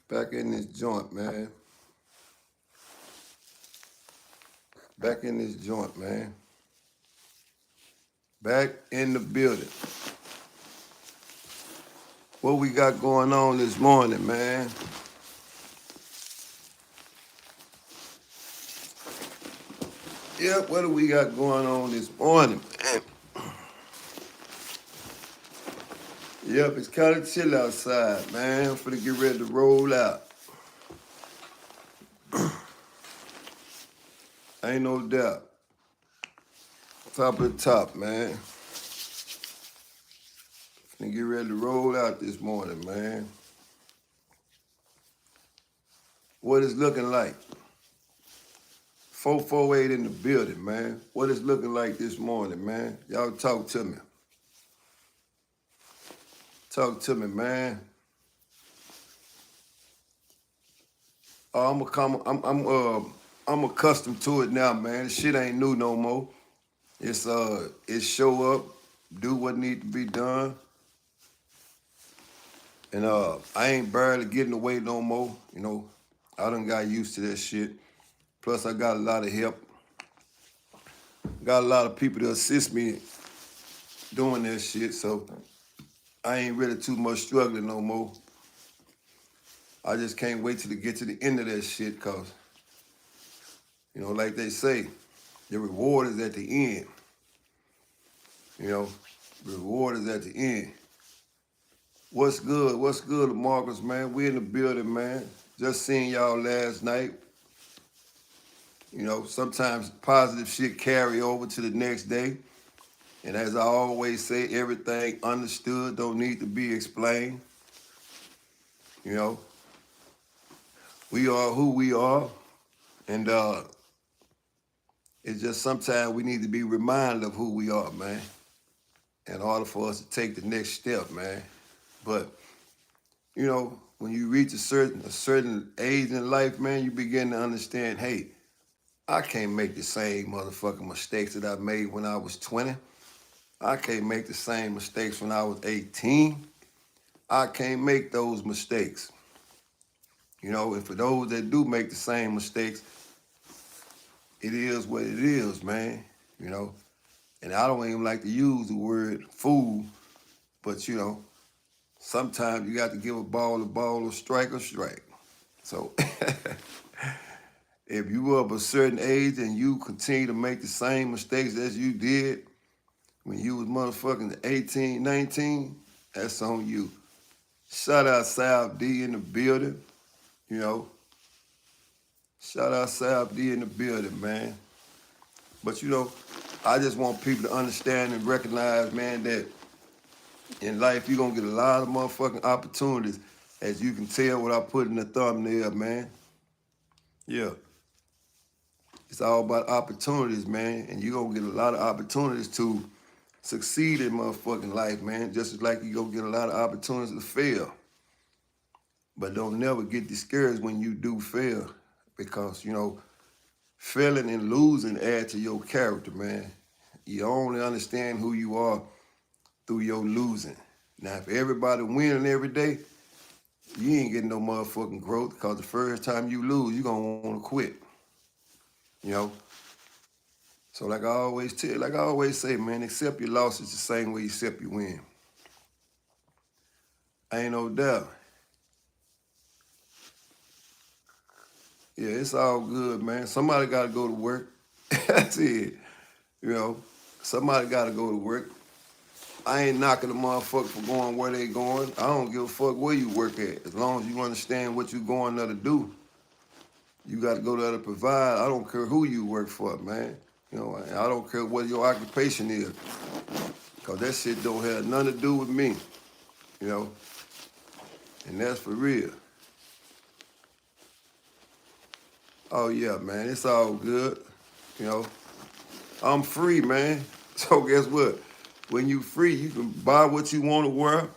Back in this joint, man. Back in this joint, man. Back in the building. What we got going on this morning, man? Yep, what do we got going on this morning, man? Yep, it's kind of chill outside, man. I'm finna get ready to roll out. Ain't no doubt. Top of the top, man. Finna get ready to roll out this morning, man. What it's looking like? 448 in the building, man. What it's looking like this morning, man? Y'all talk to me. Talk to me, man. I'm accustomed to it now, man. This shit ain't new no more. It's show up, do what need to be done. And I ain't barely getting away no more. You know, I done got used to that shit. Plus I got a lot of help. Got a lot of people to assist me doing that shit, so I ain't really too much struggling no more. I just can't wait till to get to the end of that shit, cause, you know, like they say, the reward is at the end. You know, the reward is at the end. What's good? What's good, Marcus, man? We in the building, man. Just seen y'all last night. You know, sometimes positive shit carry over to the next day. And as I always say, everything understood don't need to be explained. You know, we are who we are. And it's just sometimes we need to be reminded of who we are, man, in order for us to take the next step, man. But, you know, when you reach a certain age in life, man, you begin to understand, hey, I can't make the same motherfucking mistakes that I made when I was 20. I can't make the same mistakes when I was 18. I can't make those mistakes. You know, and for those that do make the same mistakes, it is what it is, man. You know, and I don't even like to use the word fool, but, you know, sometimes you got to give a ball, or strike. So if you up a certain age and you continue to make the same mistakes as you did when you was motherfucking 18, 19, that's on you. Shout out South D in the building, you know. Shout out South D in the building, man. But, you know, I just want people to understand and recognize, man, that in life you're going to get a lot of motherfucking opportunities, as you can tell what I put in the thumbnail, man. Yeah. It's all about opportunities, man, and you're going to get a lot of opportunities to succeed in motherfucking life, man, just as like you're going to get a lot of opportunities to fail. But don't never get discouraged when you do fail, because, you know, failing and losing add to your character, man. You only understand who you are through your losing. Now, if everybody winning every day, you ain't getting no motherfucking growth, because the first time you lose, you're going to want to quit. You know? So like I always say, man, accept your losses the same way you accept your win. Ain't no doubt. Yeah, it's all good, man. Somebody got to go to work. That's it. You know, somebody got to go to work. I ain't knocking the motherfucker for going where they going. I don't give a fuck where you work at. As long as you understand what you going there to do. You got to go there to provide. I don't care who you work for, man. You know, I don't care what your occupation is, because that shit don't have nothing to do with me, you know, and that's for real. Oh, yeah, man, it's all good, you know. I'm free, man. So guess what? When you free, you can buy what you want to wear.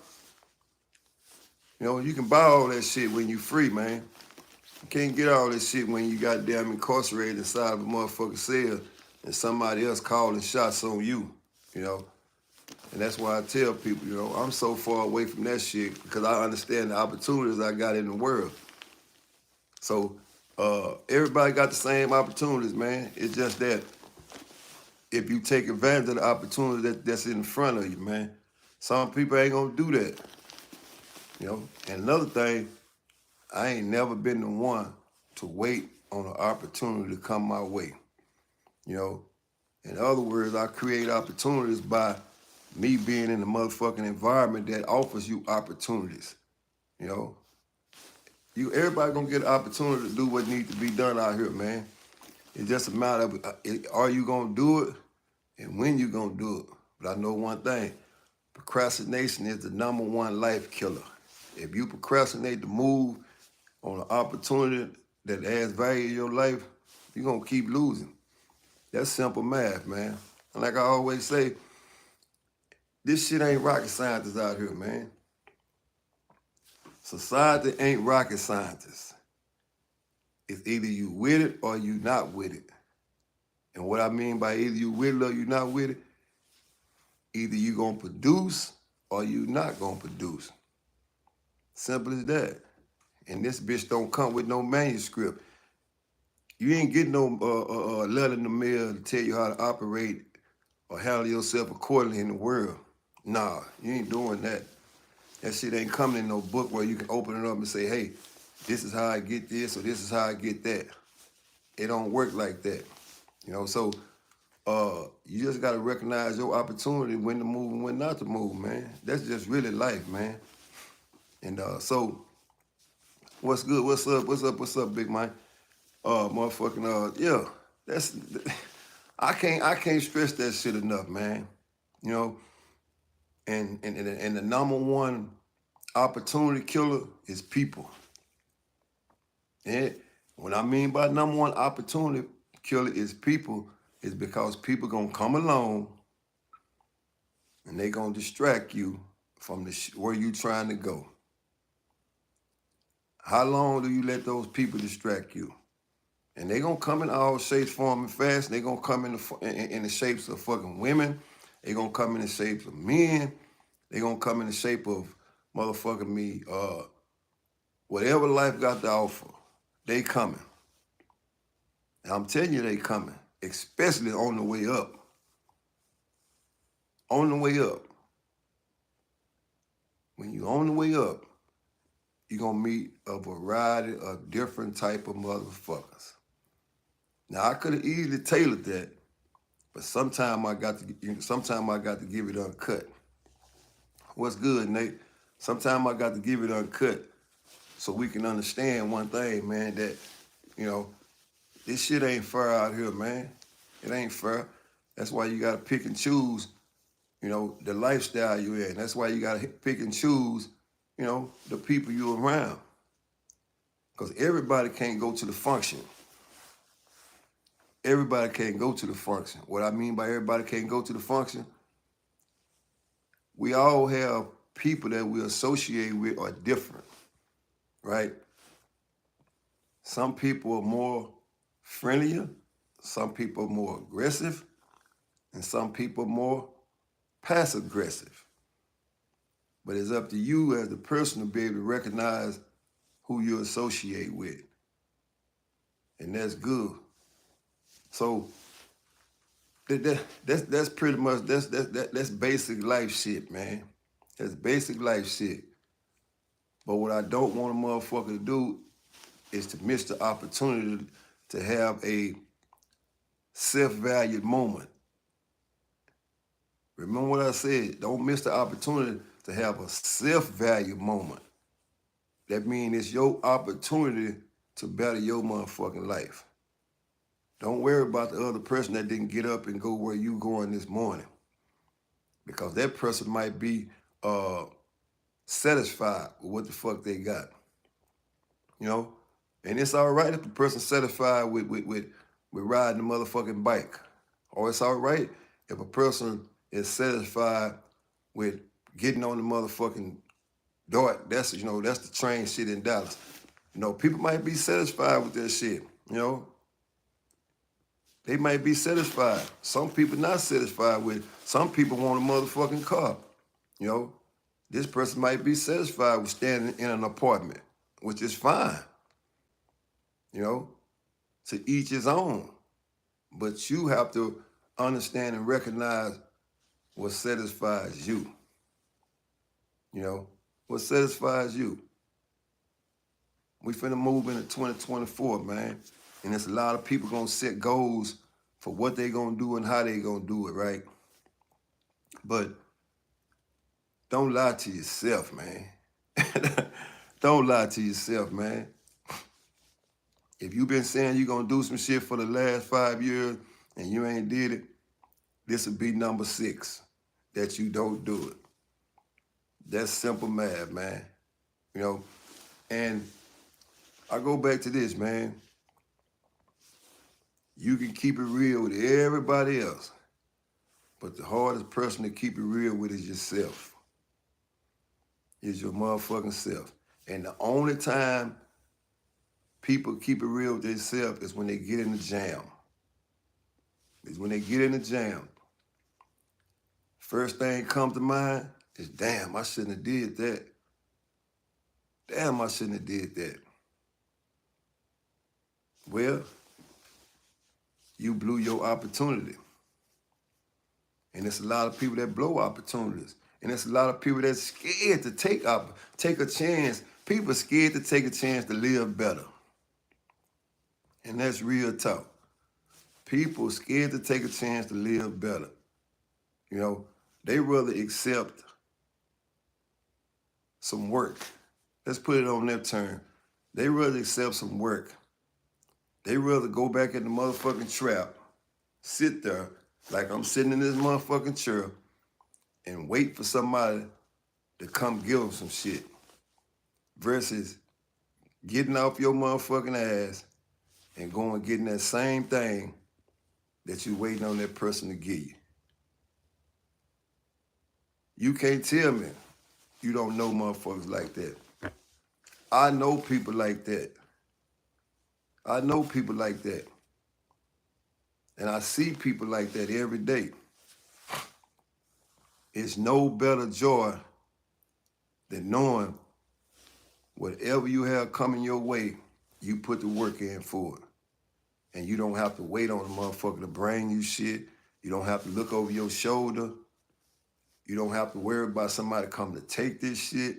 You know, you can buy all that shit when you free, man. You can't get all this shit when you goddamn incarcerated inside of a motherfucking cell and somebody else calling shots on you, you know. And that's why I tell people, you know, I'm so far away from that shit because I understand the opportunities I got in the world. So everybody got the same opportunities, man. It's just that if you take advantage of the opportunity that's in front of you, man, some people ain't gonna do that. You know. And another thing, I ain't never been the one to wait on an opportunity to come my way. You know. In other words, I create opportunities by me being in the motherfucking environment that offers you opportunities. You know. Everybody gonna get an opportunity to do what needs to be done out here, man. It's just a matter of are you gonna do it and when you gonna do it. But I know one thing, procrastination is the #1 life killer. If you procrastinate to move on an opportunity that adds value to your life, you're gonna keep losing. That's simple math, man. And like I always say, this shit ain't rocket scientists out here, man. Society ain't rocket scientists. It's either you with it or you not with it. And what I mean by either you with it or you not with it, either you gonna produce or you not gonna produce. Simple as that. And this bitch don't come with no manuscript. You ain't getting no letter in the mail to tell you how to operate or handle yourself accordingly in the world. Nah, you ain't doing that. That shit ain't coming in no book where you can open it up and say, hey, this is how I get this or this is how I get that. It don't work like that. You know, so you just gotta recognize your opportunity, when to move and when not to move, man. That's just really life, man. And so, what's good? What's up? What's up, Big Mike? Motherfucking yeah. That's I can't stress that shit enough, man. You know, and the #1 opportunity killer is people. And what I mean by #1 opportunity killer is people, is because people gonna come along and they gonna distract you from where you trying to go. How long do you let those people distract you? And they gonna come in all shapes, form, and fashion. They gonna come in the shapes of fucking women. They gonna come in the shapes of men. They gonna come in the shape of motherfucking me. Whatever life got to offer, they coming. And I'm telling you, they coming, especially on the way up. On the way up. When you on the way up, you're gonna meet a variety of different type of motherfuckers. Now I could have easily tailored that, but sometimes I got to give it uncut. What's good, Nate? Sometimes I got to give it uncut so we can understand one thing, man, that, you know, this shit ain't fair out here, man. It ain't fair. That's why you gotta pick and choose, you know, the lifestyle you in. That's why you gotta pick and choose, you know, the people you around. Because everybody can't go to the function. Everybody can't go to the function. What I mean by everybody can't go to the function, we all have people that we associate with are different, right? Some people are more friendlier, some people are more aggressive, and some people are more passive aggressive. But it's up to you as the person to be able to recognize who you associate with. And that's good. So that's pretty much that's basic life shit, man. That's basic life shit. But what I don't want a motherfucker to do is to miss the opportunity to have a self-valued moment. Remember what I said, don't miss the opportunity to have a self-valued moment. That means it's your opportunity to better your motherfucking life. Don't worry about the other person that didn't get up and go where you going this morning. Because that person might be satisfied with what the fuck they got. You know? And it's all right if the person's satisfied with riding the motherfucking bike. Or it's all right if a person is satisfied with getting on the motherfucking DART. That's the train shit in Dallas. You know, people might be satisfied with that shit, you know? They might be satisfied. Some people not satisfied with it. Some people want a motherfucking car. You know, this person might be satisfied with staying in an apartment, which is fine. You know, to each his own. But you have to understand and recognize what satisfies you. You know, what satisfies you. We finna move into 2024, man. And there's a lot of people gonna set goals for what they gonna do and how they gonna do it, right? But don't lie to yourself, man. Don't lie to yourself, man. If you've been saying you're gonna do some shit for the last 5 years and you ain't did it, this will be number 6 that you don't do it. That's simple math, man. You know, and I go back to this, man. You can keep it real with everybody else, but the hardest person to keep it real with is yourself. Is your motherfucking self. And the only time people keep it real with themselves is when they get in the jam. Is when they get in the jam. First thing comes to mind is, damn, I shouldn't have did that. Damn, I shouldn't have did that. Well, you blew your opportunity. And there's a lot of people that blow opportunities. And there's a lot of people that's scared to take a chance. People are scared to take a chance to live better. And that's real talk. People are scared to take a chance to live better. You know, they rather accept some work. Let's put it on their turn. They rather accept some work. They rather go back in the motherfucking trap, sit there like I'm sitting in this motherfucking chair and wait for somebody to come give them some shit versus getting off your motherfucking ass and going and getting that same thing that you waiting on that person to give you. You can't tell me you don't know motherfuckers like that. I know people like that. I know people like that. And I see people like that every day. It's no better joy than knowing whatever you have coming your way, you put the work in for it. And you don't have to wait on the motherfucker to bring you shit. You don't have to look over your shoulder. You don't have to worry about somebody coming to take this shit.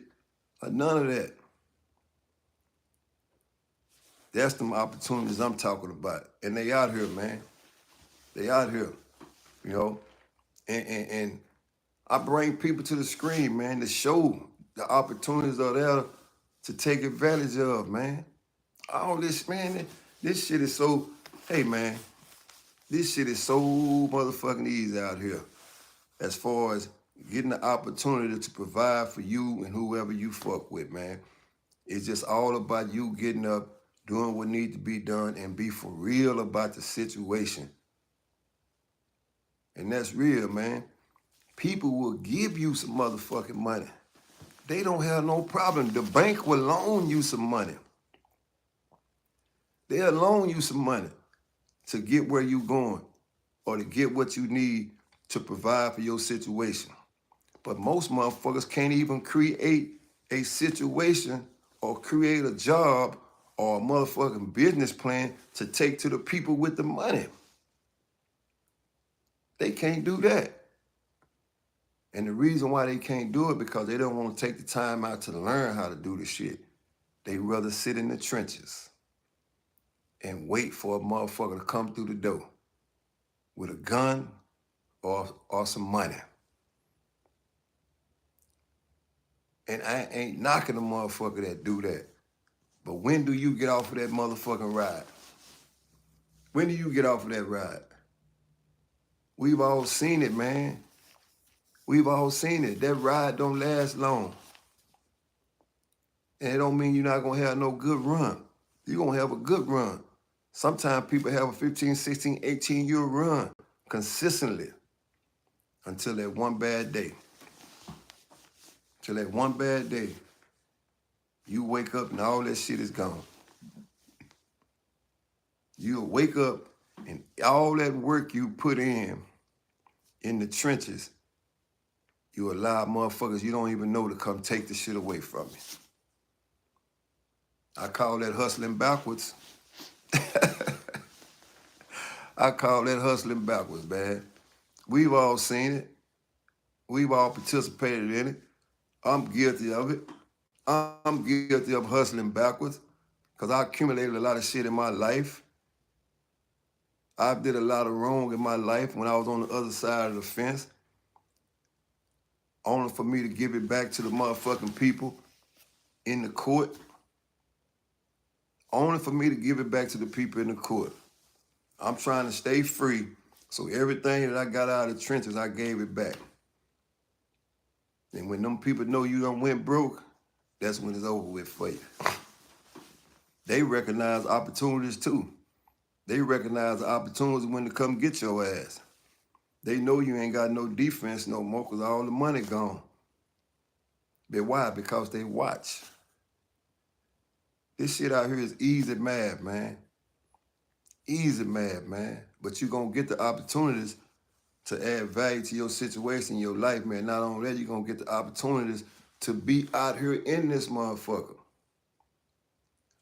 None of that. That's them opportunities I'm talking about. And they out here, man. They out here, you know. And I bring people to the screen, man, to show the opportunities are there to take advantage of, man. All this, man, this shit is so, hey, man, this shit is so motherfucking easy out here as far as getting the opportunity to provide for you and whoever you fuck with, man. It's just all about you getting up, doing what needs to be done, and be for real about the situation. And that's real, man. People will give you some motherfucking money. They don't have no problem. The bank will loan you some money. They'll loan you some money to get where you going or to get what you need to provide for your situation. But most motherfuckers can't even create a situation or create a job or a motherfucking business plan to take to the people with the money. They can't do that. And the reason why they can't do it because they don't want to take the time out to learn how to do the shit. They rather sit in the trenches and wait for a motherfucker to come through the door with a gun or some money. And I ain't knocking a motherfucker that do that. But when do you get off of that motherfucking ride? When do you get off of that ride? We've all seen it, man. We've all seen it. That ride don't last long. And it don't mean you're not going to have no good run. You're going to have a good run. Sometimes people have a 15, 16, 18-year run consistently until that one bad day. Till that one bad day, you wake up and all that shit is gone. You'll wake up And all that work you put in the trenches, you allow motherfuckers you don't even know to come take the shit away from you. I call that hustling backwards. I call that hustling backwards, man. We've all seen it. We've all participated in it. I'm guilty of it. I'm guilty of hustling backwards because I accumulated a lot of shit in my life. I did a lot of wrong in my life when I was on the other side of the fence, only for me to give it back to the motherfucking people in the court. Only for me to give it back to the people in the court. I'm trying to stay free, so everything that I got out of the trenches, I gave it back. And when them people know you done went broke, that's when it's over with for you. They recognize opportunities too. They recognize the opportunities when to come get your ass. They know you ain't got no defense no more because all the money gone. But why? Because they watch. This shit out here is easy math, man. Easy math, man. But you're going to get the opportunities to add value to your situation, your life, man. Not only that, you're going to get the opportunities to be out here in this motherfucker.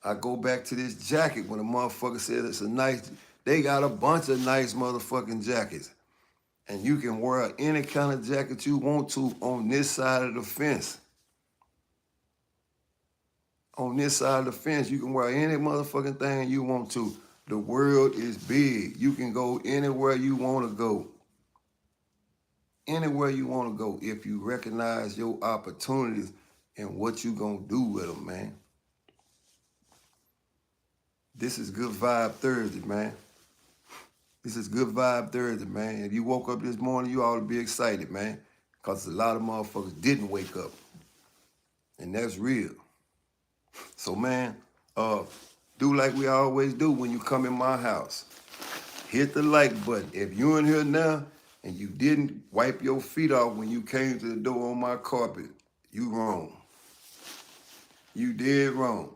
I go back to this jacket when a motherfucker said it's a nice, they got a bunch of nice motherfucking jackets. And you can wear any kind of jacket you want to on this side of the fence. On this side of the fence, you can wear any motherfucking thing you want to. The world is big. You can go anywhere you want to go. Anywhere you want to go if you recognize your opportunities and what you gonna do with them, man. This is Good Vibe Thursday, man. This is Good Vibe Thursday, man. If you woke up this morning, you ought to be excited, man, because a lot of motherfuckers didn't wake up. And that's real. So, man, do like we always do when you come in my house. Hit the like button. If you're in here now and you didn't wipe your feet off when you came to the door on my carpet, you wrong. You did wrong.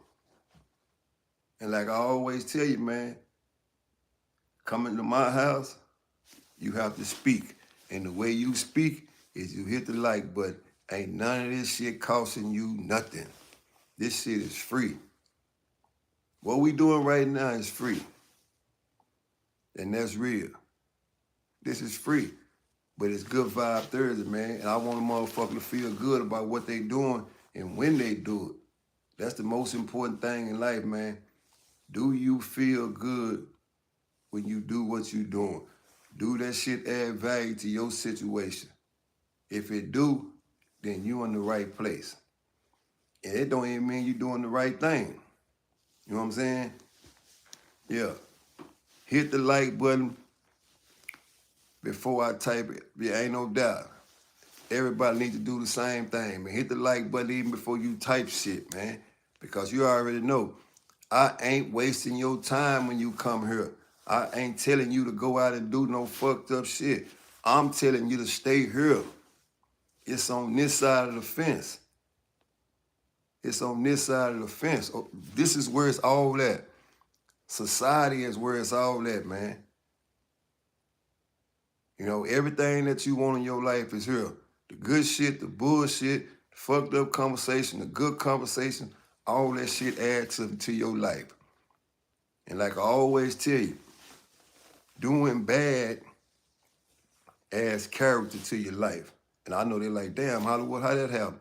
And like I always tell you, man, coming to my house, you have to speak. And the way you speak is you hit the like button. Ain't none of this shit costing you nothing. This shit is free. What we doing right now is free. And that's real. This is free. But it's Good Vibe Thursday, man. And I want a motherfucker to feel good about what they doing and when they do it. That's the most important thing in life, man. Do you feel good when you do what you doing? Do that shit add value to your situation? If it do, then you in the right place. And it don't even mean you doing the right thing. You know what I'm saying? Yeah. Hit the like button before I type it. Yeah, ain't no doubt. Everybody needs to do the same thing, man. Hit the like button even before you type shit, man. Because you already know, I ain't wasting your time when you come here. I ain't telling you to go out and do no fucked up shit. I'm telling you to stay here. It's on this side of the fence. It's on this side of the fence. Oh, this is where it's all at. Society is where it's all at, man. You know, everything that you want in your life is here. The good shit, the bullshit, the fucked up conversation, the good conversation, all that shit adds to your life. And like I always tell you, doing bad adds character to your life. And I know they're like, damn, Hollywood, how that happen?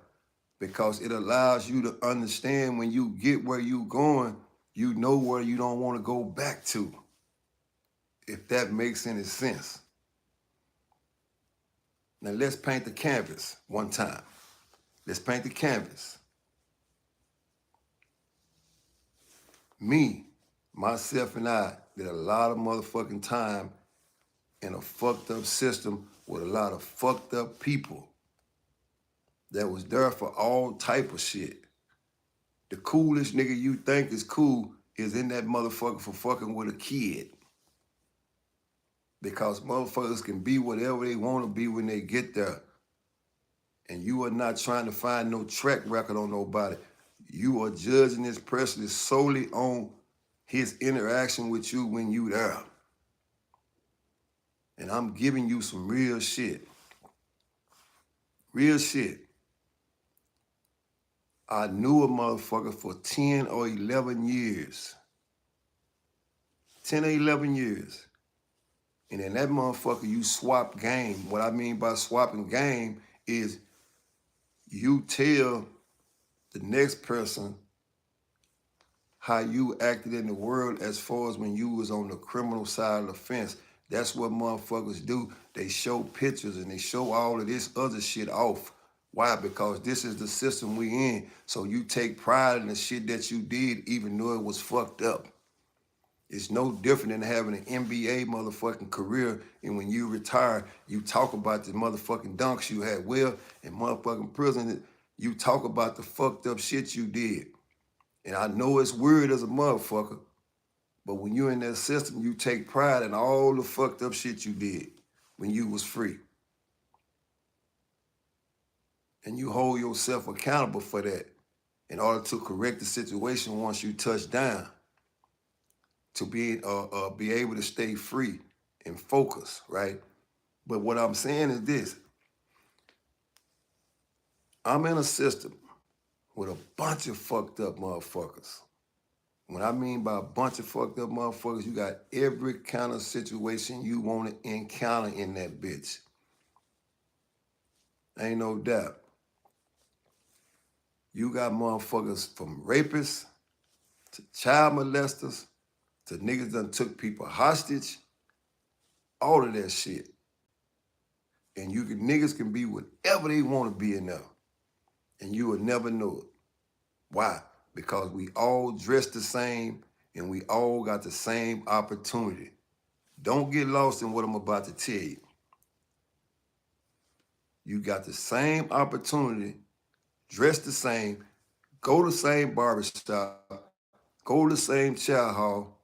Because it allows you to understand when you get where you going, you know where you don't want to go back to. If that makes any sense. Now let's paint the canvas one time. Let's paint the canvas. Me, myself, and I did a lot of motherfucking time in a fucked up system with a lot of fucked up people that was there for all type of shit. The coolest nigga you think is cool is in that motherfucker for fucking with a kid. Because motherfuckers can be whatever they want to be when they get there. And you are not trying to find no track record on nobody. You are judging this person solely on his interaction with you when you there. And I'm giving you some real shit. Real shit. I knew a motherfucker for 10 or 11 years. 10 or 11 years. And in that motherfucker, you swap game. What I mean by swapping game is you tell the next person how you acted in the world as far as when you was on the criminal side of the fence. That's what motherfuckers do. They show pictures and they show all of this other shit off. Why? Because this is the system we in. So you take pride in the shit that you did even though it was fucked up. It's no different than having an NBA motherfucking career, and when you retire, you talk about the motherfucking dunks you had. Well, in motherfucking prison, you talk about the fucked up shit you did. And I know it's weird as a motherfucker, but when you're in that system, you take pride in all the fucked up shit you did when you was free. And you hold yourself accountable for that in order to correct the situation once you touch down, to be able to stay free and focus, right? But what I'm saying is this. I'm in a system with a bunch of fucked up motherfuckers. What I mean by a bunch of fucked up motherfuckers, you got every kind of situation you want to encounter in that bitch. Ain't no doubt. You got motherfuckers from rapists to child molesters to niggas done took people hostage, all of that shit. And niggas can be whatever they want to be in there. And you will never know it. Why? Because we all dress the same and we all got the same opportunity. Don't get lost in what I'm about to tell you. You got the same opportunity, dress the same, go to the same barbershop, go to the same chow hall,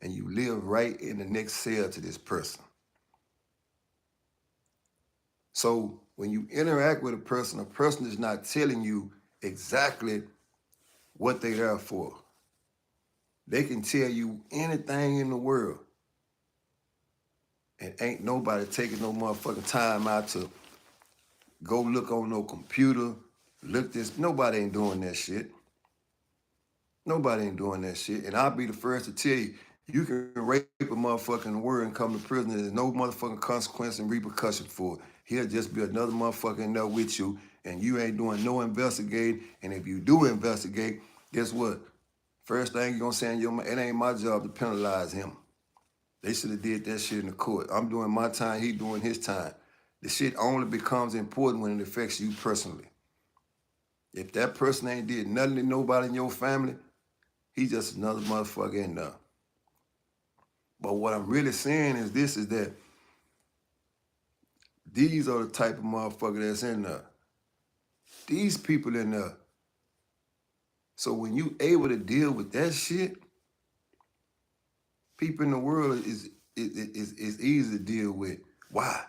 and you live right in the next cell to this person. So when you interact with a person is not telling you exactly what they're there for. They can tell you anything in the world. And ain't nobody taking no motherfucking time out to go look on no computer, look this. Nobody ain't doing that shit. Nobody ain't doing that shit. And I'll be the first to tell you, you can rape a motherfucker in the world and come to prison. There's no motherfucking consequence and repercussion for it. He'll just be another motherfucker in there with you, and you ain't doing no investigating. And if you do investigate, guess what? First thing you're gonna say in your mind, it ain't my job to penalize him. They should have did that shit in the court. I'm doing my time, he doing his time. The shit only becomes important when it affects you personally. If that person ain't did nothing to nobody in your family, he's just another motherfucker in there. But what I'm really saying is this, is that these are the type of motherfucker that's in there. These people in there. So when you able to deal with that shit, people in the world is easy to deal with. Why?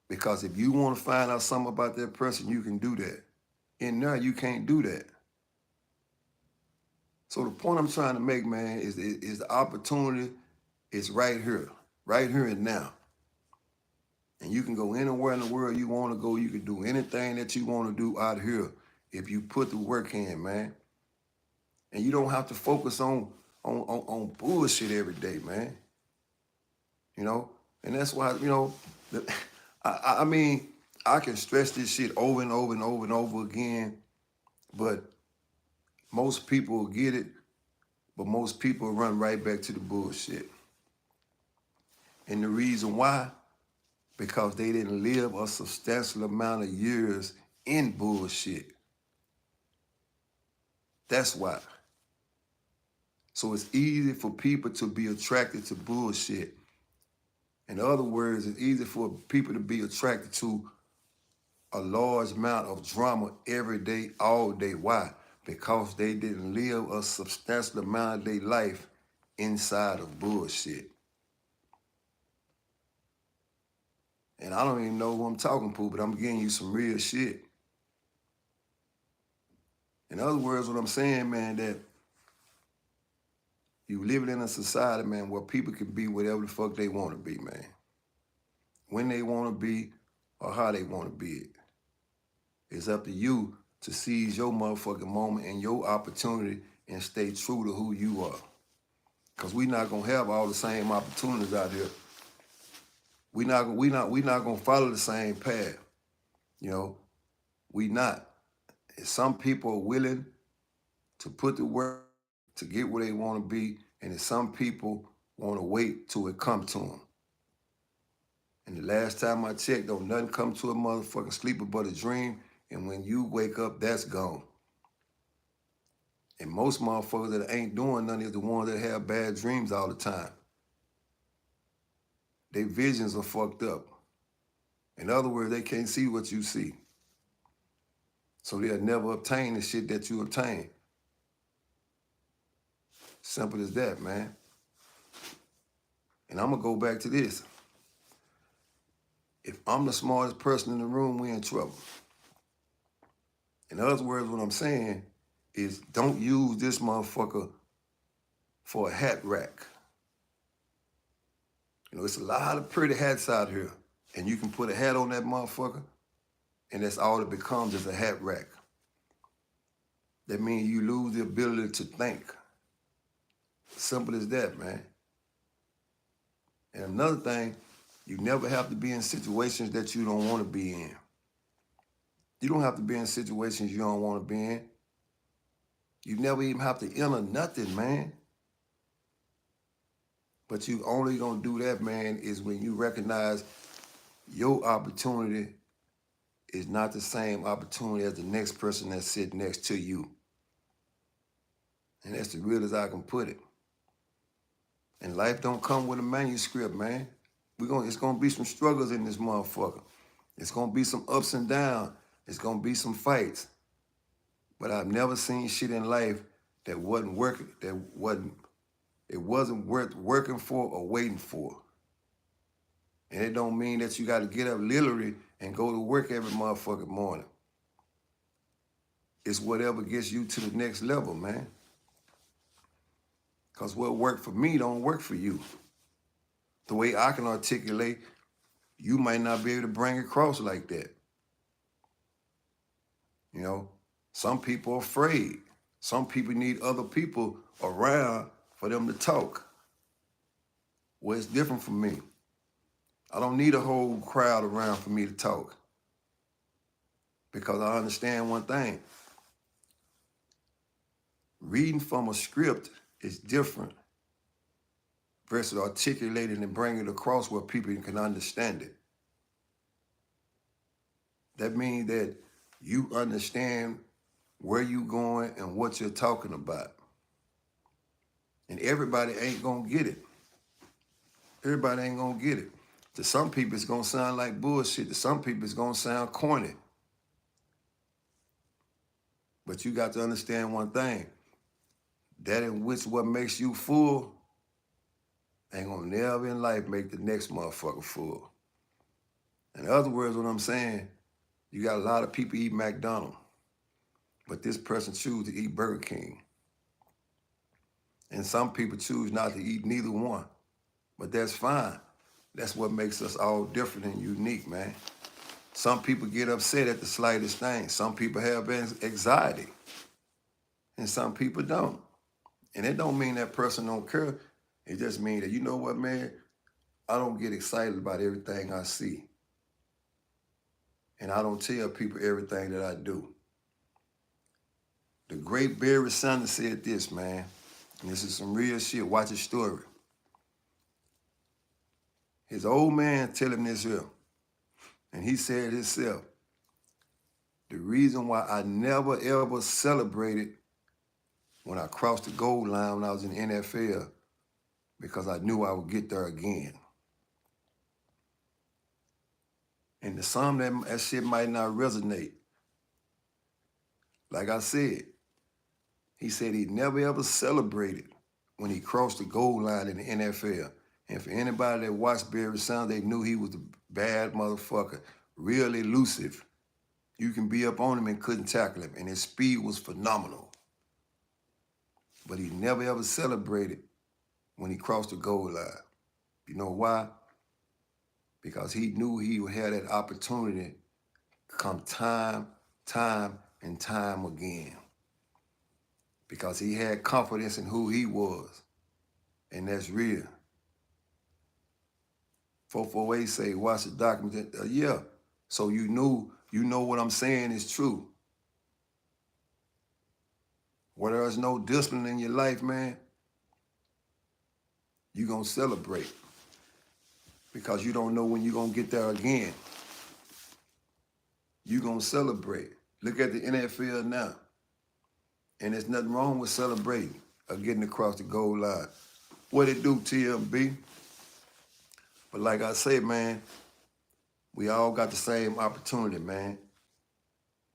Because if you want to find out something about that person, you can do that. In there, you can't do that. So the point I'm trying to make, man, is the opportunity is right here and now. And you can go anywhere in the world you want to go. You can do anything that you want to do out here if you put the work in, man. And you don't have to focus on bullshit every day, man. You know? And that's why, you know, I mean, I can stress this shit over and over and over and over again, but most people get it, but most people run right back to the bullshit. And the reason why, because they didn't live a substantial amount of years in bullshit. That's why. So it's easy for people to be attracted to bullshit. In other words, it's easy for people to be attracted to a large amount of drama every day, all day. Why? Because they didn't live a substantial amount of their life inside of bullshit. And I don't even know who I'm talking to, but I'm giving you some real shit. In other words, what I'm saying, man, that you living in a society, man, where people can be whatever the fuck they want to be, man. when they want to be or how they want to be it. It's up to you to seize your motherfucking moment and your opportunity and stay true to who you are. Because we not gonna have all the same opportunities out here. We not gonna follow the same path. You know, we not. And some people are willing to put the work to get where they want to be, and some people want to wait till it come to them. And the last time I checked, don't nothing come to a motherfucking sleeper but a dream, and when you wake up, that's gone. And most motherfuckers that ain't doing nothing is the ones that have bad dreams all the time. Their visions are fucked up. In other words, they can't see what you see. So they'll never obtain the shit that you obtain. Simple as that, man. And I'm gonna go back to this. If I'm the smartest person in the room, we in trouble. In other words, what I'm saying is don't use this motherfucker for a hat rack. You know, it's a lot of pretty hats out here, and you can put a hat on that motherfucker, and that's all it becomes is a hat rack. That means you lose the ability to think. Simple as that, man. And another thing, you never have to be in situations that you don't want to be in. You don't have to be in situations you don't want to be in. You never even have to enter nothing, man. But you only gonna do that, man, is when you recognize your opportunity is not the same opportunity as the next person that's sitting next to you. And that's the realest I can put it. And life don't come with a manuscript, man. It's gonna be some struggles in this motherfucker. It's gonna be some ups and downs. It's gonna be some fights. But I've never seen shit in life that wasn't working, it wasn't worth working for or waiting for. And it don't mean that you gotta get up literally and go to work every motherfucking morning. It's whatever gets you to the next level, man. Because what worked for me don't work for you. The way I can articulate, you might not be able to bring it across like that. You know, some people are afraid. Some people need other people around for them to talk. Well, it's different for me. I don't need a whole crowd around for me to talk. Because I understand one thing. Reading from a script is different versus articulating and bringing it across where people can understand it. That means that you understand where you're going and what you're talking about. And everybody ain't gonna get it. Everybody ain't gonna get it. To some people, it's gonna sound like bullshit. To some people, it's gonna sound corny. But you got to understand one thing. That in which what makes you full ain't gonna never in life make the next motherfucker full. In other words, what I'm saying, you got a lot of people eat McDonald's, but this person choose to eat Burger King. And some people choose not to eat neither one, but that's fine. That's what makes us all different and unique, man. Some people get upset at the slightest thing. Some people have anxiety, and some people don't. And it don't mean that person don't care. It just means that, you know what, man? I don't get excited about everything I see. And I don't tell people everything that I do. The great Barry Sanders said this, man. And this is some real shit. Watch his story. His old man tell him this here. And he said himself, the reason why I never ever celebrated when I crossed the goal line when I was in the NFL, because I knew I would get there again. And to some, that shit might not resonate. Like I said, he said he never ever celebrated when he crossed the goal line in the NFL. And for anybody that watched Barry Sanders, they knew he was a bad motherfucker, real elusive. You can be up on him and couldn't tackle him, and his speed was phenomenal. But he never ever celebrated when he crossed the goal line. You know why? because he knew he would have that opportunity come time and time again. Because he had confidence in who he was. And that's real. 448 say, watch the document. Yeah. So you know what I'm saying is true. Where there's no discipline in your life, man, you're going to celebrate. Because you don't know when you're going to get there again. You're going to celebrate. Look at the NFL now. And there's nothing wrong with celebrating or getting across the goal line. What it do, TMB? But like I say, man, we all got the same opportunity, man.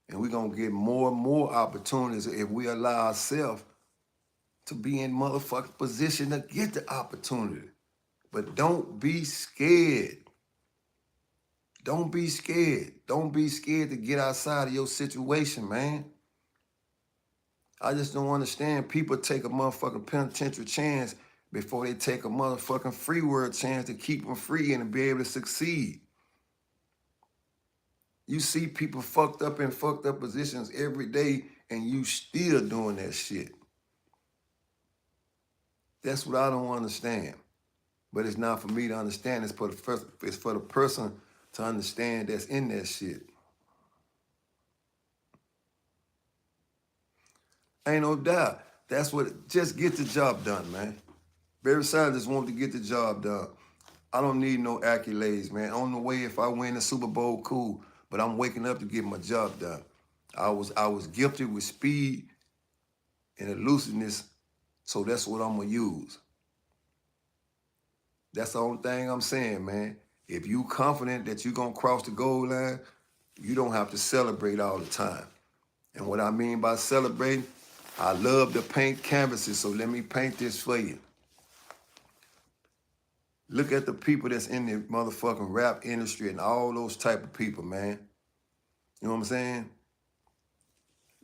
And we're going to get more and more opportunities if we allow ourselves to be in motherfucking position to get the opportunity. But don't be scared. Don't be scared. Don't be scared to get outside of your situation, man. I just don't understand. People take a motherfucking penitentiary chance before they take a motherfucking free world chance to keep them free and to be able to succeed. You see people fucked up in fucked up positions every day and you still doing that shit. That's what I don't understand. But it's not for me to understand. It's for the person to understand that's in that shit. Ain't no doubt. That's what, just get the job done, man. Barry Sanders wanted to get the job done. I don't need no accolades, man. On the way, if I win the Super Bowl, cool. But I'm waking up to get my job done. I was gifted with speed and elusiveness, so that's what I'm gonna use. That's the only thing I'm saying, man. If you confident that you're gonna cross the goal line, you don't have to celebrate all the time. And what I mean by celebrating, I love to paint canvases, so let me paint this for you. Look at the people that's in the motherfucking rap industry and all those type of people, man. You know what I'm saying?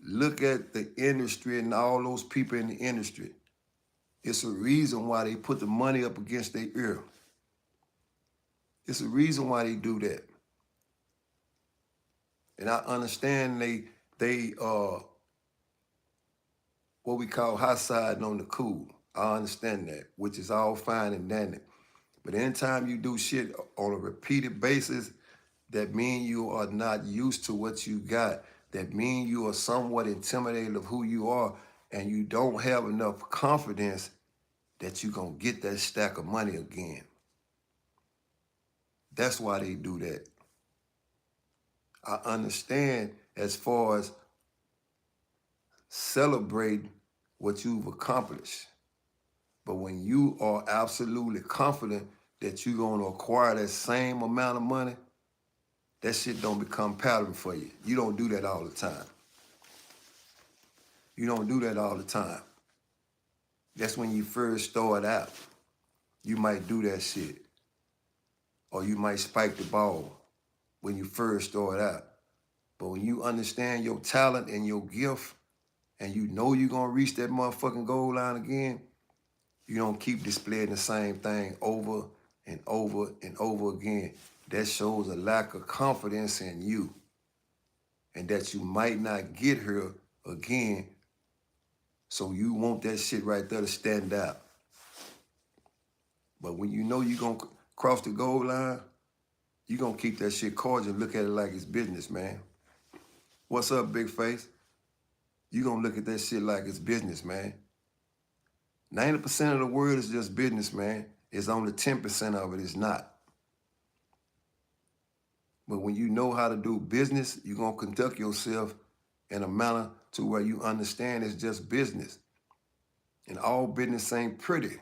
Look at the industry and all those people in the industry. It's a reason why they put the money up against their ear. It's a reason why they do that. And I understand they what we call hot siding on the cool. I understand that, which is all fine and dandy. But anytime you do shit on a repeated basis, that means you are not used to what you got. That means you are somewhat intimidated of who you are, and you don't have enough confidence that you're going to get that stack of money again. That's why they do that. I understand as far as celebrating what you've accomplished. But when you are absolutely confident that you're going to acquire that same amount of money, that shit don't become pattern for you. You don't do that all the time. You don't do that all the time. That's when you first start out. You might do that shit. Or you might spike the ball when you first start out. But when you understand your talent and your gift, and you know you're going to reach that motherfucking goal line again, you don't keep displaying the same thing over and over and over again. That shows a lack of confidence in you and that you might not get here again. So you want that shit right there to stand out. But when you know you're going to cross the goal line, you're going to keep that shit cordial and look at it like it's business, man. What's up, big face? You're going to look at that shit like it's business, man. 90% of the world is just business, man. It's only 10% of it is not. But when you know how to do business, you're going to conduct yourself in a manner to where you understand it's just business. And all business ain't pretty.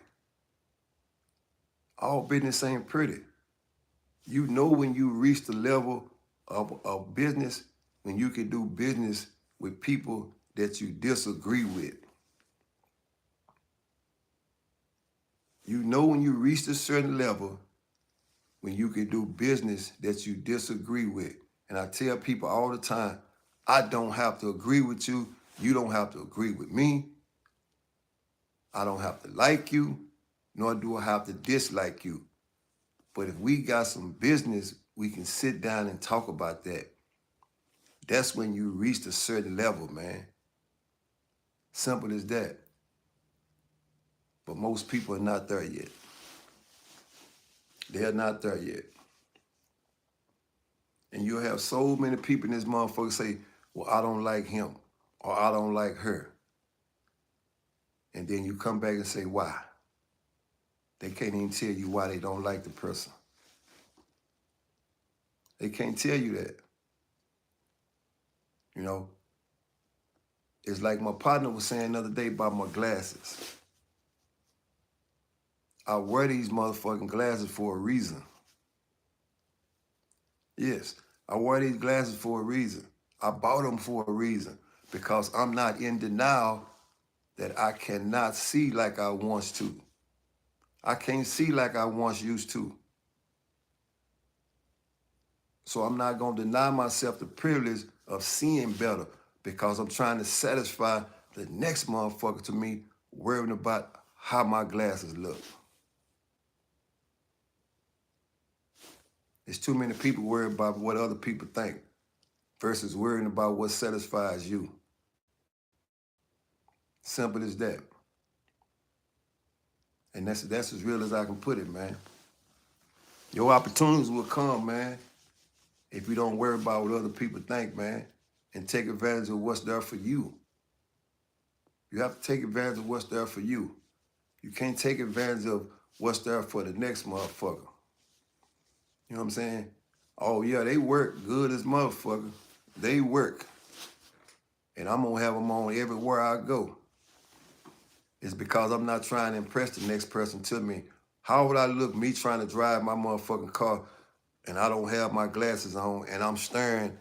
All business ain't pretty. You know when you reach the level of business, when you can do business with people that you disagree with. You know when you reach a certain level, when you can do business that you disagree with. And I tell people all the time, I don't have to agree with you. You don't have to agree with me. I don't have to like you, nor do I have to dislike you. But if we got some business, we can sit down and talk about that. That's when you reach a certain level, man. Simple as that. But most people are not there yet. They're not there yet. And you'll have so many people in this motherfucker say, well, I don't like him or I don't like her. And then you come back and say, why? They can't even tell you why they don't like the person. They can't tell you that. You know? It's like my partner was saying the other day about my glasses. I wear these motherfucking glasses for a reason. Yes, I wear these glasses for a reason. I bought them for a reason because I'm not in denial that I cannot see like I once to. I can't see like I once used to. So I'm not going to deny myself the privilege of seeing better because I'm trying to satisfy the next motherfucker to me worrying about how my glasses look. There's too many people worried about what other people think versus worrying about what satisfies you. Simple as that. And that's as real as I can put it, man. Your opportunities will come, man, if you don't worry about what other people think, man, and take advantage of what's there for you. You have to take advantage of what's there for you. You can't take advantage of what's there for the next motherfucker. You know what I'm saying? Oh, yeah, they work good as motherfucker. They work. And I'm going to have them on everywhere I go. It's because I'm not trying to impress the next person to me. How would I look, me trying to drive my motherfucking car and I don't have my glasses on and I'm staring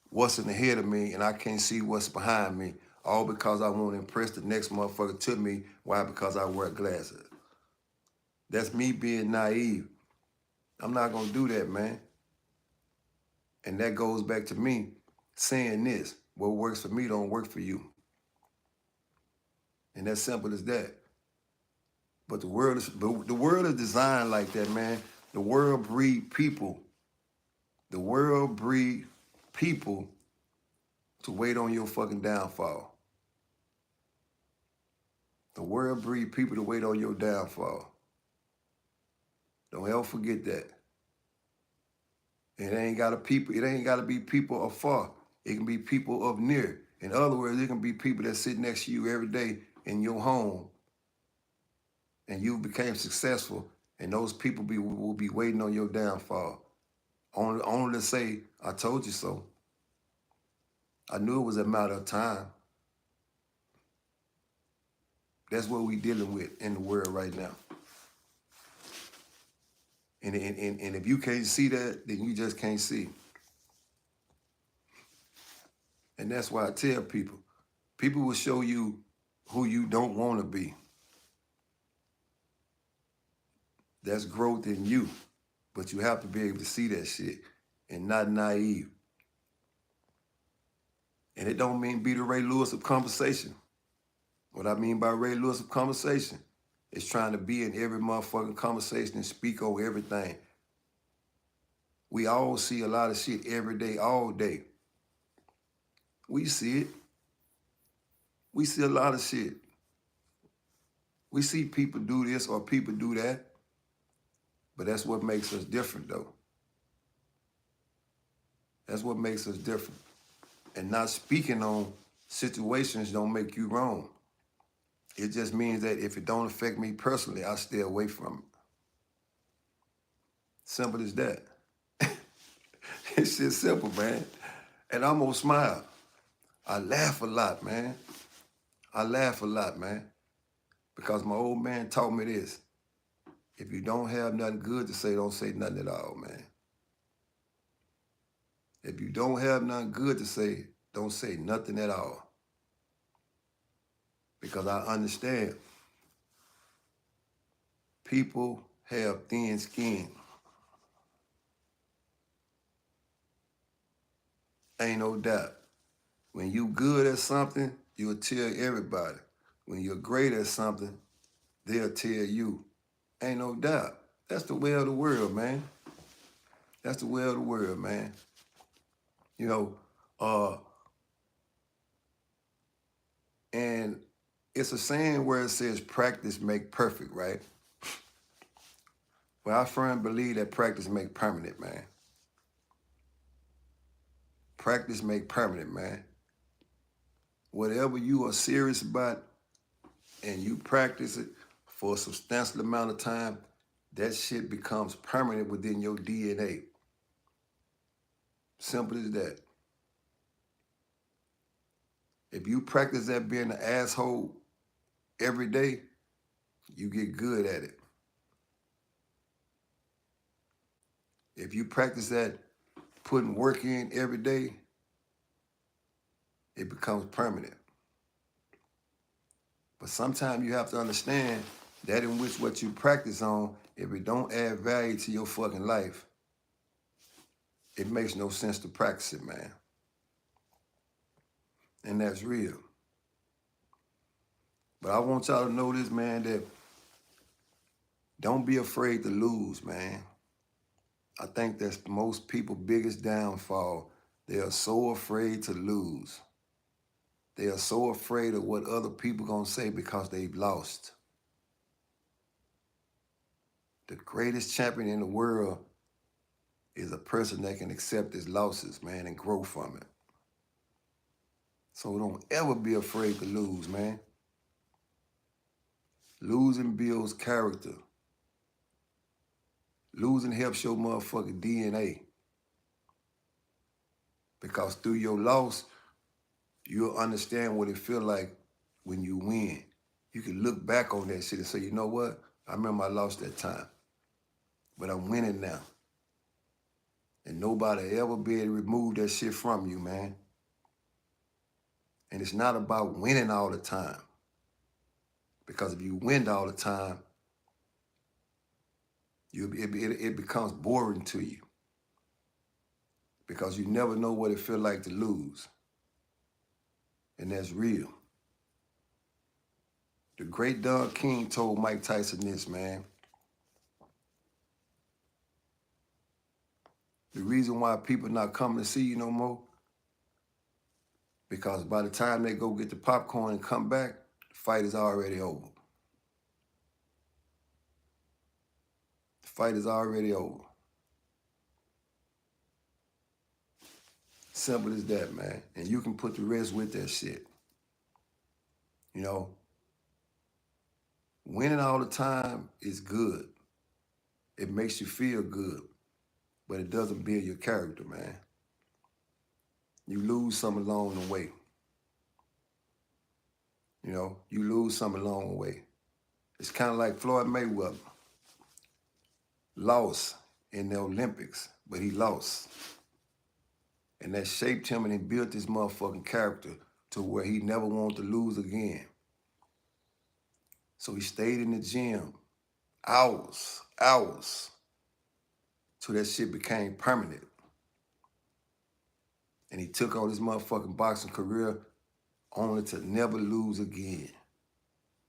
what's in ahead of me and I can't see what's behind me, all because I want to impress the next motherfucker to me. Why? Because I wear glasses. That's me being naive. I'm not going to do that, man. And that goes back to me saying this. What works for me don't work for you. And that's simple as that. But the world is designed like that, man. The world breed people. The world breed people to wait on your fucking downfall. The world breed people to wait on your downfall. Don't ever forget that. It ain't gotta be people afar. It can be people up near. In other words, it can be people that sit next to you every day in your home and you became successful, and those people will be waiting on your downfall. Only to say, I told you so. I knew it was a matter of time. That's what we dealing with in the world right now. And if you can't see that, then you just can't see. And that's why I tell people will show you who you don't want to be. That's growth in you. But you have to be able to see that shit and not naive. And it don't mean be the Ray Lewis of conversation. What I mean by Ray Lewis of conversation is trying to be in every motherfucking conversation and speak on everything. We all see a lot of shit every day, all day. We see it. We see a lot of shit. We see people do this or people do that. But that's what makes us different, though. That's what makes us different. And not speaking on situations don't make you wrong. It just means that if it don't affect me personally, I stay away from it. Simple as that. It's just simple, man. And I'm gonna smile. I laugh a lot, man. I laugh a lot, man. Because my old man taught me this. If you don't have nothing good to say, don't say nothing at all, man. If you don't have nothing good to say, don't say nothing at all. Because I understand people have thin skin. Ain't no doubt. When you good at something, you'll tell everybody. When you're great at something, they'll tell you. Ain't no doubt. That's the way of the world, man. That's the way of the world, man. You know, and it's a saying where it says practice make perfect, right? Well, I firmly believe that practice make permanent, man. Practice make permanent, man. Whatever you are serious about and you practice it for a substantial amount of time, that shit becomes permanent within your DNA. Simple as that. If you practice that being an asshole every day, you get good at it. If you practice that putting work in every day, it becomes permanent. But sometimes you have to understand that in which what you practice on, if it don't add value to your fucking life, it makes no sense to practice it, man. And that's real. But I want y'all to know this, man, that don't be afraid to lose, man. I think that's most people's biggest downfall. They are so afraid to lose. They are so afraid of what other people gonna say because they've lost. The greatest champion in the world is a person that can accept his losses, man, and grow from it. So don't ever be afraid to lose, man. Losing builds character. Losing helps your motherfucking DNA. Because through your loss, you'll understand what it feels like when you win. You can look back on that shit and say, you know what? I remember I lost that time. But I'm winning now. And nobody ever be able to remove that shit from you, man. And it's not about winning all the time. Because if you win all the time, it becomes boring to you. Because you never know what it feels like to lose. And that's real. The great Don King told Mike Tyson this, man. The reason why people not coming to see you no more, because by the time they go get the popcorn and come back, the fight is already over. The fight is already over. Simple as that, man. And you can put the rest with that shit. You know, winning all the time is good. It makes you feel good, but it doesn't build your character, man. You lose some along the way. You know, you lose some along the way. It's kind of like Floyd Mayweather. Lost in the Olympics, but he lost. And that shaped him and he built his motherfucking character to where he never wanted to lose again. So he stayed in the gym hours, till that shit became permanent. And he took on his motherfucking boxing career only to never lose again.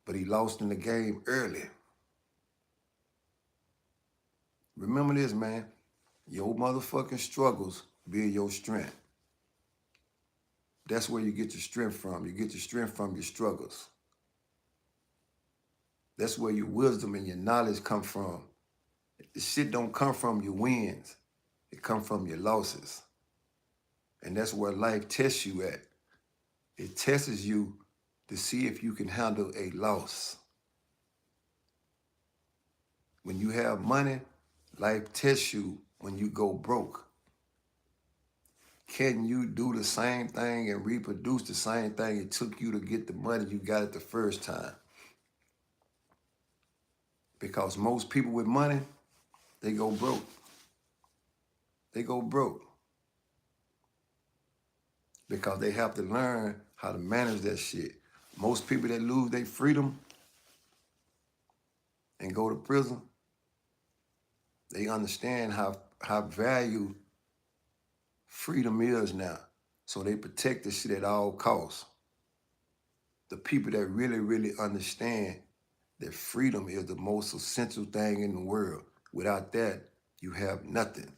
But he lost in the game early. Remember this, man. Your motherfucking struggles build your strength. That's where you get your strength from. You get your strength from your struggles. That's where your wisdom and your knowledge come from. The shit don't come from your wins. It come from your losses. And that's where life tests you at. It tests you to see if you can handle a loss. When you have money, life tests you when you go broke. Can you do the same thing and reproduce the same thing it took you to get the money you got it the first time? Because most people with money, they go broke. They go broke. Because they have to learn how to manage that shit. Most people that lose their freedom and go to prison, they understand how valued freedom is now. So they protect the shit at all costs. The people that really, really understand that freedom is the most essential thing in the world. Without that, you have nothing.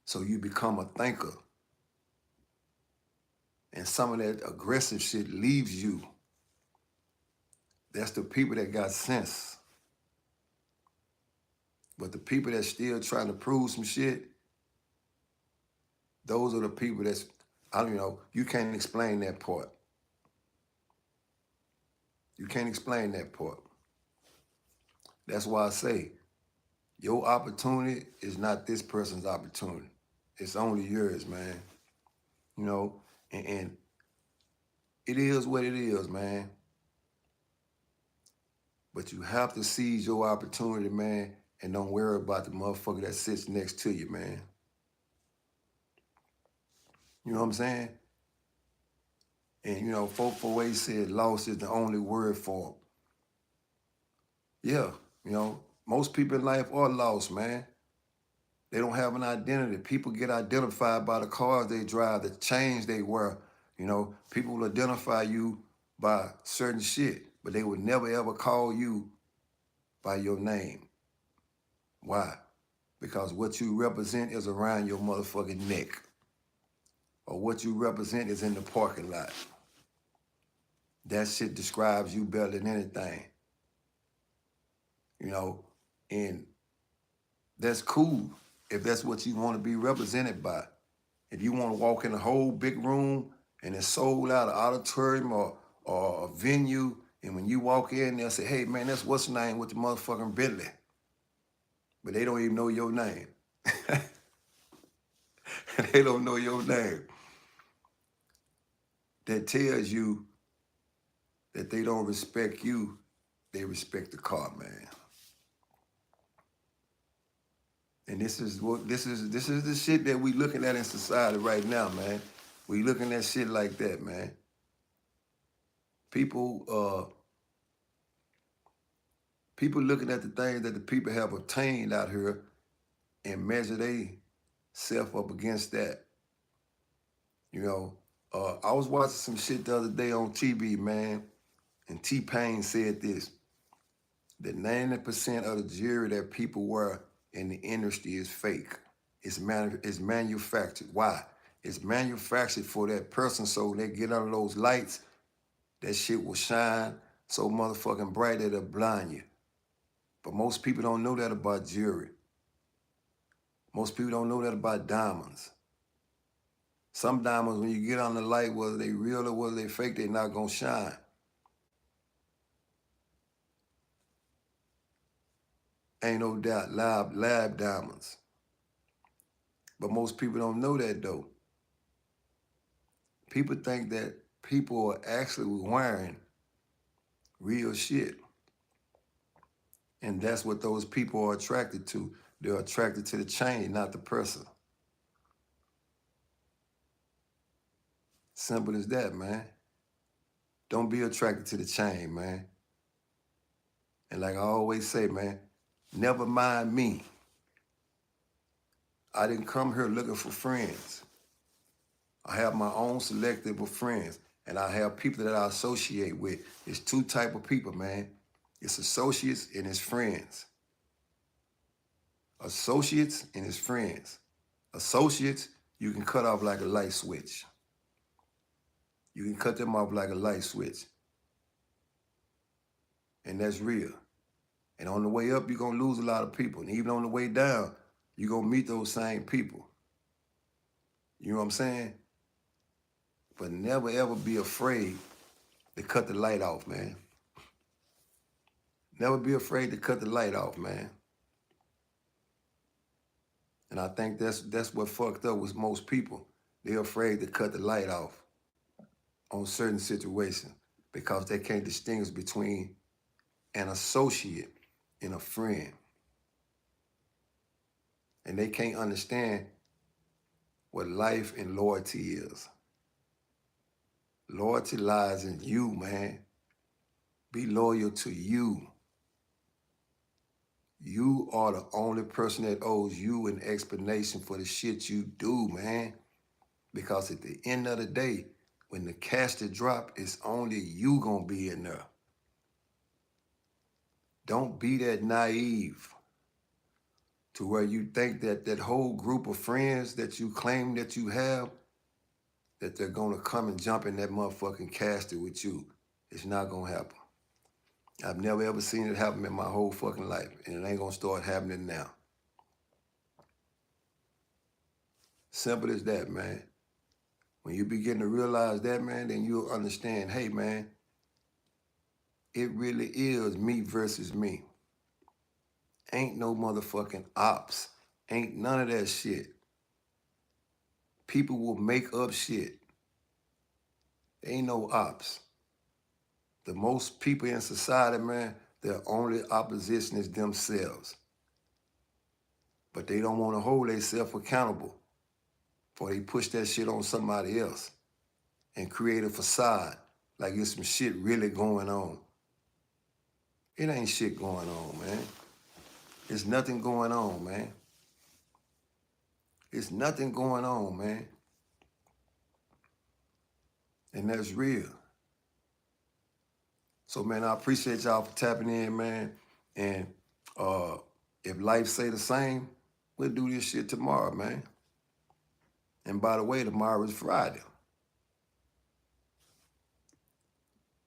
So you become a thinker. And some of that aggressive shit leaves you. That's the people that got sense. But the people that's still trying to prove some shit, those are the people that's, I don't know, you can't explain that part. You can't explain that part. That's why I say, your opportunity is not this person's opportunity. It's only yours, man. You know, and it is what it is, man. But you have to seize your opportunity, man, and don't worry about the motherfucker that sits next to you, man. You know what I'm saying? And, you know, 448 said loss is the only word for it. Yeah, you know, most people in life are lost, man. They don't have an identity. People get identified by the cars they drive, the chains they wear. You know, people will identify you by certain shit, but they would never ever call you by your name. Why? Because what you represent is around your motherfucking neck. Or what you represent is in the parking lot. That shit describes you better than anything. You know, and that's cool if that's what you want to be represented by. If you want to walk in a whole big room and it's sold out, an auditorium or a venue, and when you walk in, they'll say, hey, man, that's what's name with the motherfucking Bentley. But they don't even know your name. They don't know your name. That tells you that they don't respect you, they respect the car, man. And this is the shit that we looking at in society right now, man. We looking at shit like that, man. People looking at the things that the people have obtained out here and measure they self up against that. You know, I was watching some shit the other day on TV, man, and T-Pain said this, that 90% of the jewelry that people wear in the industry is fake. It's manufactured. Why? It's manufactured for that person so they get under those lights, that shit will shine so motherfucking bright that it'll blind you. But most people don't know that about jewelry. Most people don't know that about diamonds. Some diamonds, when you get on the light, whether they real or whether they fake, they not gonna shine. Ain't no doubt, lab diamonds. But most people don't know that though. People think that people are actually wearing real shit. And that's what those people are attracted to. They're attracted to the chain, not the person. Simple as that, man. Don't be attracted to the chain, man. And like I always say, man, never mind me. I didn't come here looking for friends. I have my own selective of friends, and I have people that I associate with. It's two type of people, man. It's associates and it's friends. Associates and it's friends. Associates, you can cut off like a light switch. You can cut them off like a light switch. And that's real. And on the way up, you're going to lose a lot of people. And even on the way down, you're going to meet those same people. You know what I'm saying? But never, ever be afraid to cut the light off, man. Never be afraid to cut the light off, man. And I think that's what fucked up with most people. They're afraid to cut the light off on certain situations because they can't distinguish between an associate and a friend. And they can't understand what life and loyalty is. Loyalty lies in you, man. Be loyal to you. You are the only person that owes you an explanation for the shit you do, man. Because at the end of the day, when the casket drop, it's only you gonna be in there. Don't be that naive to where you think that that whole group of friends that you claim that you have, that they're gonna come and jump in that motherfucking casket with you. It's not gonna happen. I've never ever seen it happen in my whole fucking life, and it ain't gonna start happening now. Simple as that, man. When you begin to realize that, man, then you'll understand, hey, man, it really is me versus me. Ain't no motherfucking ops. Ain't none of that shit. People will make up shit. Ain't no ops. The most people in society, man, their only opposition is themselves. But they don't want to hold themselves accountable for they push that shit on somebody else and create a facade like there's some shit really going on. It ain't shit going on, man. There's nothing going on, man. It's nothing going on, man. And that's real. So, man, I appreciate y'all for tapping in, man. And if life say the same, we'll do this shit tomorrow, man. And by the way, tomorrow is Friday.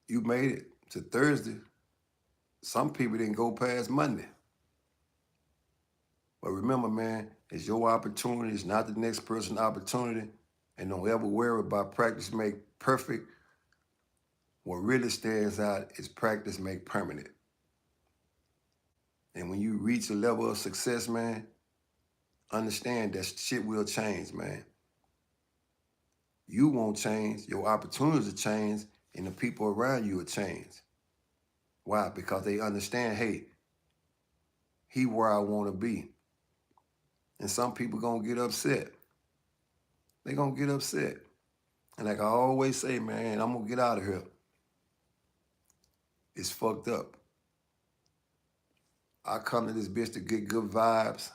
You made it to Thursday. Some people didn't go past Monday. But remember, man, it's your opportunity. It's not the next person's opportunity. And don't ever worry about practice make perfect. What really stands out is practice make permanent. And when you reach a level of success, man, understand that shit will change, man. You won't change, your opportunities will change, and the people around you will change. Why? Because they understand, hey, he where I want to be. And some people gonna get upset. They gonna get upset. And like I always say, man, I'm gonna get out of here. It's fucked up. I come to this bitch to get good vibes.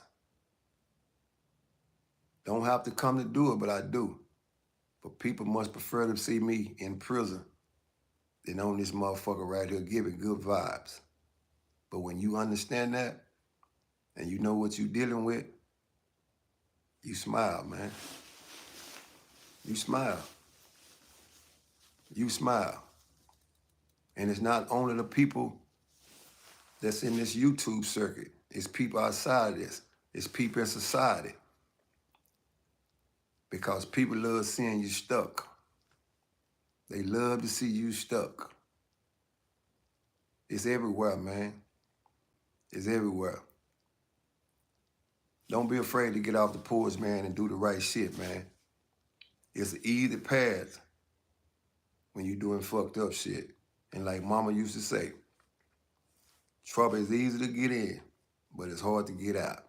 Don't have to come to do it, but I do. But people must prefer to see me in prison than on this motherfucker right here giving good vibes. But when you understand that and you know what you're dealing with, you smile, man. You smile. You smile. And it's not only the people that's in this YouTube circuit. It's people outside of this. It's people in society. Because people love seeing you stuck. They love to see you stuck. It's everywhere, man. It's everywhere. Don't be afraid to get off the porch, man, and do the right shit, man. It's an easy path when you're doing fucked up shit. And like mama used to say, trouble is easy to get in, but it's hard to get out.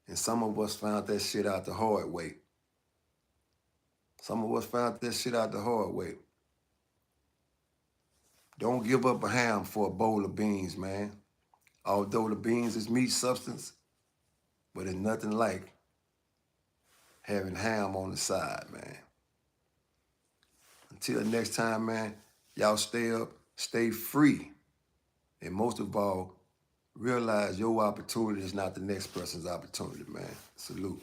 And some of us found that shit out the hard way. Some of us found that shit out the hard way. Don't give up a ham for a bowl of beans, man. Although the beans is meat substance, but it's nothing like having ham on the side, man. Until next time, man, y'all stay up, stay free. And most of all, realize your opportunity is not the next person's opportunity, man. Salute.